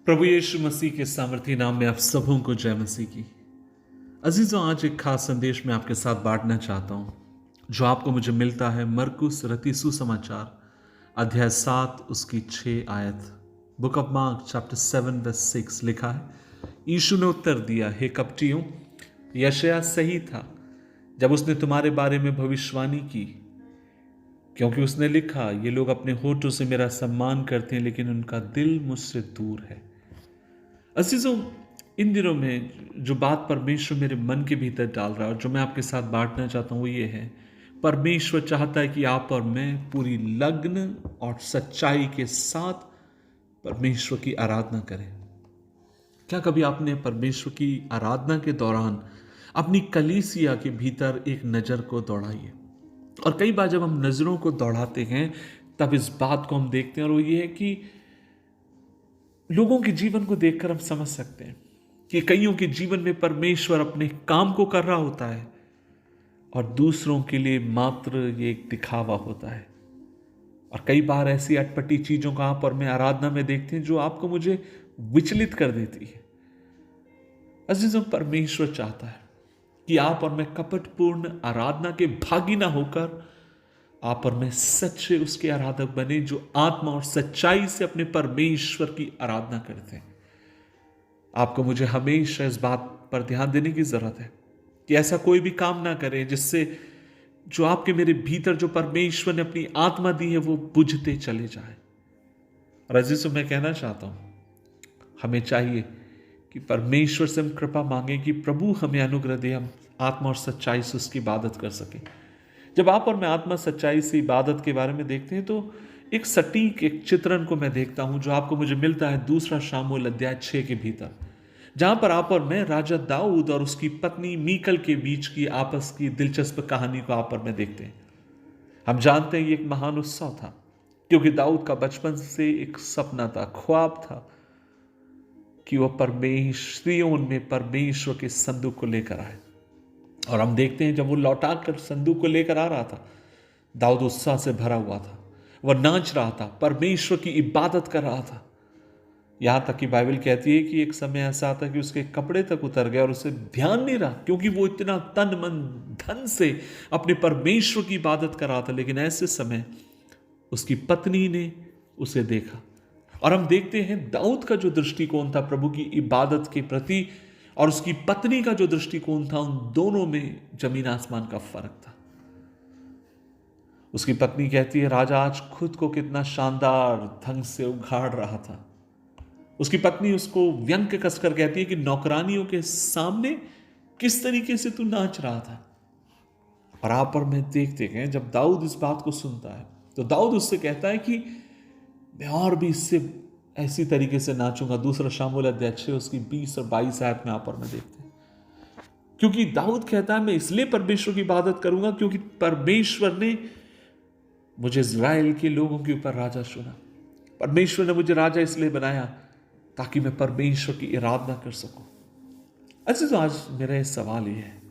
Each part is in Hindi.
प्रभु यीशु मसीह के सामर्थी नाम में आप सबों को जय मसीह की। अजीजों, आज एक खास संदेश मैं आपके साथ बांटना चाहता हूं जो आपको मुझे मिलता है मरकुस रति सुसमाचार अध्याय 7 उसकी 6 आयत। Book of Mark chapter 7 verse 6 लिखा है, यीशु ने उत्तर दिया, हे कपटियों, यशायाह सही था जब उसने तुम्हारे बारे में भविष्यवाणी की, क्योंकि उसने लिखा, ये लोग अपने होठों से मेरा सम्मान करते हैं लेकिन उनका दिल मुझसे दूर है। अजीजों, इन दिनों में जो बात परमेश्वर मेरे मन के भीतर डाल रहा है और जो मैं आपके साथ बांटना चाहता हूं वो ये है, परमेश्वर चाहता है कि आप और मैं पूरी लगन और सच्चाई के साथ परमेश्वर की आराधना करें। क्या कभी आपने परमेश्वर की आराधना के दौरान अपनी कलीसिया के भीतर एक नजर को दौड़ाई है? और कई बार जब हम नजरों को दौड़ाते हैं तब इस बात को हम देखते हैं और वो ये है कि लोगों के जीवन को देखकर हम समझ सकते हैं कि कईयों के जीवन में परमेश्वर अपने काम को कर रहा होता है और दूसरों के लिए मात्र ये एक दिखावा होता है। और कई बार ऐसी अटपटी चीजों का आप और मैं आराधना में देखते हैं जो आपको मुझे विचलित कर देती है। अजीजों, परमेश्वर चाहता है कि आप और मैं कपटपूर्ण आराधना के भागी ना होकर आप और मैं सच्चे उसके आराधक बने जो आत्मा और सच्चाई से अपने परमेश्वर की आराधना करते हैं। आपको मुझे हमेशा इस बात पर ध्यान देने की जरूरत है कि ऐसा कोई भी काम ना करें जिससे जो आपके मेरे भीतर जो परमेश्वर ने अपनी आत्मा दी है वो बुझते चले जाए। और अजीजों, मैं कहना चाहता हूं, हमें चाहिए कि परमेश्वर से हम कृपा मांगे कि प्रभु हमें अनुग्रह दे, हम आत्मा और सच्चाई से उसकी इबादत कर सकें। जब आप और मैं आत्मा सच्चाई से इबादत के बारे में देखते हैं तो एक सटीक एक चित्रण को मैं देखता हूं जो आपको मुझे मिलता है दूसरा शामूएल अध्याय 6 के भीतर, जहां पर आप और मैं राजा दाऊद और उसकी पत्नी मीकल के बीच की आपस की दिलचस्प कहानी को आप और मैं देखते हैं। हम जानते हैं ये एक महान उत्सव था क्योंकि दाऊद का बचपन से एक सपना था, ख्वाब था कि वह परमेश्वरियों में परमेश्वर के संदूक को लेकर आए। और हम देखते हैं जब वो लौटा कर संदूक को लेकर आ रहा था, दाऊद उत्साह से भरा हुआ था, वह नाच रहा था, परमेश्वर की इबादत कर रहा था। यहां तक कि बाइबल कहती है कि एक समय ऐसा आता कि उसके कपड़े तक उतर गए और उसे ध्यान नहीं रहा क्योंकि वो इतना तन मन धन से अपने परमेश्वर की इबादत कर रहा था। लेकिन ऐसे समय उसकी पत्नी ने उसे देखा और हम देखते हैं दाऊद का जो दृष्टिकोण था प्रभु की इबादत के प्रति और उसकी पत्नी का जो दृष्टिकोण था, उन दोनों में जमीन आसमान का फर्क था। उसकी पत्नी कहती है, राजा आज खुद को कितना शानदार ढंग से उघाड़ रहा था। उसकी पत्नी उसको व्यंग्य कसकर कहती है कि नौकरानियों के सामने किस तरीके से तू नाच रहा था। और आप और मैं देखते हैं जब दाऊद इस बात को सुनता है तो दाऊद उससे कहता है कि मैं और भी इससे ऐसी तरीके से नाचूंगा। दूसरा शामूएल अध्याय 6 उसकी 20 और 22 आयत में आप और मैं देखते हैं, क्योंकि दाऊद कहता है मैं इसलिए परमेश्वर की इबादत करूंगा क्योंकि परमेश्वर ने मुझे इज़राइल के लोगों के ऊपर राजा चुना। परमेश्वर ने मुझे राजा इसलिए बनाया ताकि मैं परमेश्वर की आराधना कर सकूं। अच्छा, तो आज मेरा यह सवाल यह है,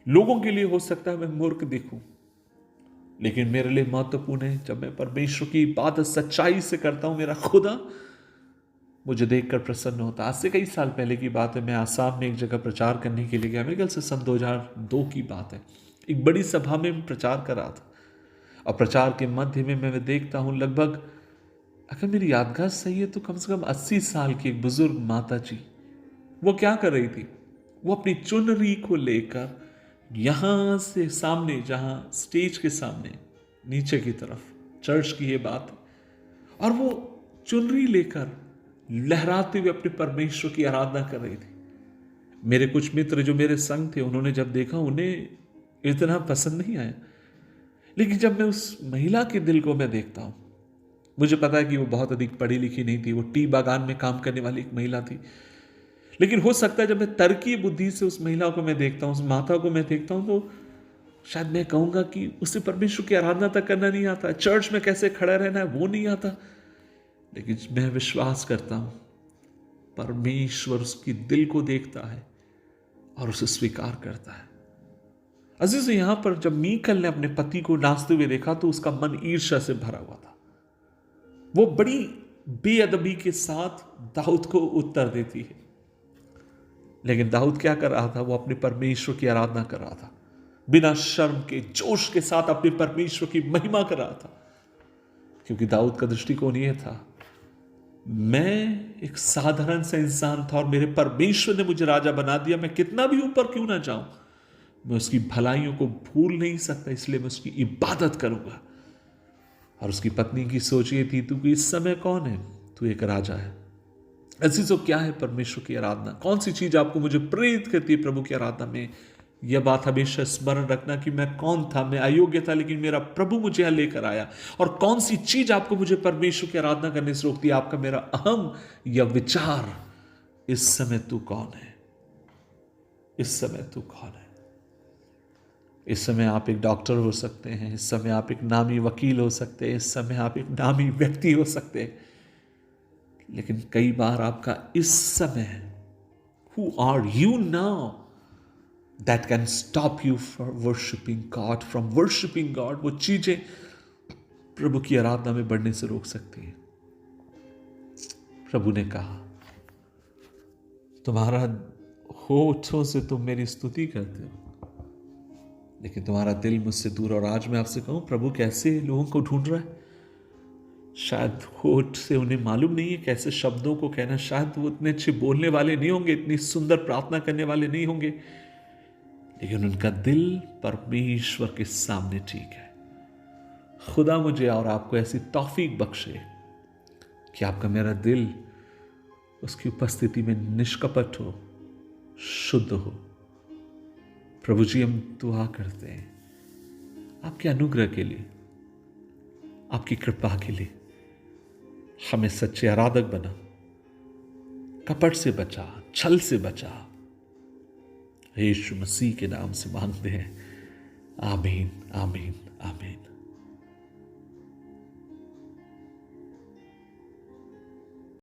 लोगों के लिए हो सकता है मैं मूर्ख दिखूं, लेकिन मेरे लिए महत्वपूर्ण है जब मैं परमेश्वर की इबादत सच्चाई से करता हूं, मेरा खुदा मुझे देखकर प्रसन्न होता। आज से कई साल पहले की बात है, मैं आसाम में एक जगह प्रचार करने के लिए गया। मेरे ख्याल से सन 2002 की बात है। एक बड़ी सभा में प्रचार कर रहा था और प्रचार के मध्य में मैं देखता हूं, लगभग अगर मेरी यादगार सही है तो कम से कम 80 साल की एक बुजुर्ग माता जी, वो क्या कर रही थी, वो अपनी चुनरी को लेकर यहां से सामने, जहां स्टेज के सामने नीचे की तरफ, चर्च की ये बात, और वो चुनरी लेकर लहराते हुए अपने परमेश्वर की आराधना कर रही थी। मेरे कुछ मित्र जो मेरे संग थे, उन्होंने जब देखा उन्हें इतना पसंद नहीं आया। लेकिन जब मैं उस महिला के दिल को मैं देखता हूं, मुझे पता है कि वो बहुत अधिक पढ़ी लिखी नहीं थी, वो टी बागान में काम करने वाली एक महिला थी। लेकिन हो सकता है जब मैं तर्कीय बुद्धि से उस महिला को मैं देखता हूं, उस माता को मैं देखता हूं, तो शायद मैं कहूंगा कि उसे परमेश्वर की आराधना तक करना नहीं आता, चर्च में कैसे खड़ा रहना है वो नहीं आता। लेकिन मैं विश्वास करता हूं परमेश्वर उसकी दिल को देखता है और उसे स्वीकार करता है। अजीज, यहां पर जब मीकल ने अपने पति को नाचते हुए देखा तो उसका मन ईर्ष्या से भरा हुआ था। वो बड़ी बेअदबी के साथ दाऊद को उत्तर देती है। लेकिन दाऊद क्या कर रहा था? वो अपने परमेश्वर की आराधना कर रहा था, बिना शर्म के जोश के साथ अपने परमेश्वर की महिमा कर रहा था। क्योंकि दाऊद का दृष्टिकोण यह था, मैं एक साधारण सा इंसान था और मेरे परमेश्वर ने मुझे राजा बना दिया। मैं कितना भी ऊपर क्यों ना जाऊं, मैं उसकी भलाइयों को भूल नहीं सकता, इसलिए मैं उसकी इबादत करूंगा। और उसकी पत्नी की सोच ये थी, तू इस समय कौन है? तू एक राजा है। ऐसी तो क्या है परमेश्वर की आराधना? कौन सी चीज आपको मुझे प्रेरित करती है प्रभु की आराधना में? यह बात हमेशा स्मरण रखना कि मैं कौन था, मैं अयोग्य था, लेकिन मेरा प्रभु मुझे यहां लेकर आया। और कौन सी चीज आपको मुझे परमेश्वर की आराधना करने से रोकती है? आपका मेरा अहम या विचार। इस समय तू कौन है? इस समय तू कौन है? इस समय आप एक डॉक्टर हो सकते हैं, इस समय आप एक नामी वकील हो सकते हैं, इस समय आप एक नामी व्यक्ति हो सकते हैं, लेकिन कई बार आपका इस समय, who are you now, that can stop you from worshiping God, वो चीजें प्रभु की आराधना में बढ़ने से रोक सकती है। प्रभु ने कहा, तुम्हारा होठों से तुम मेरी स्तुति करते हो, लेकिन तुम्हारा दिल मुझसे दूर। और आज मैं आपसे कहूं, प्रभु कैसे लोगों को ढूंढ रहा है। शायद होठ से उन्हें मालूम नहीं है कैसे शब्दों को कहना, शायद वो इतने अच्छे बोलने वाले नहीं होंगे, इतनी सुंदर प्रार्थना करने वाले नहीं होंगे, लेकिन उनका दिल परमेश्वर के सामने ठीक है। खुदा मुझे और आपको ऐसी तौफीक बख्शे कि आपका मेरा दिल उसकी उपस्थिति में निष्कपट हो, शुद्ध हो। प्रभु जी, हम दुआ करते हैं आपके अनुग्रह के लिए, आपकी कृपा के लिए। हमें सच्चे आराधक बना, कपट से बचा, छल से बचा। यीशु मसीह के नाम से मांगते हैं, आमीन, आमीन, आमीन।